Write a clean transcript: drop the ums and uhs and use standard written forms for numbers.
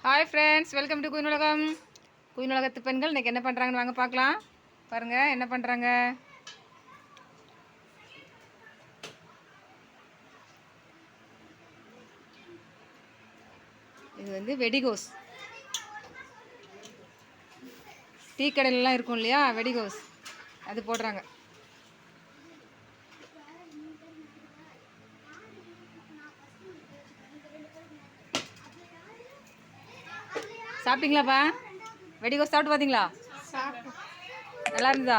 Hi friends, welcome to queen உலகம். Queen உலகத்து பெண்கள் இன்றைக்கி என்ன பண்ணுறாங்கன்னு வாங்க பார்க்கலாம். பாருங்கள் என்ன பண்ணுறாங்க. இது வந்து வெடிகோஸ். டீ கடையிலலாம் இருக்கும் இல்லையா வெடிகோஸ், அது போடுறாங்க. சாப்பிட்டீங்களாப்பா? வெடிகோஸ் சாப்பிட்டு பார்த்தீங்களா? நல்லா இருந்ததா?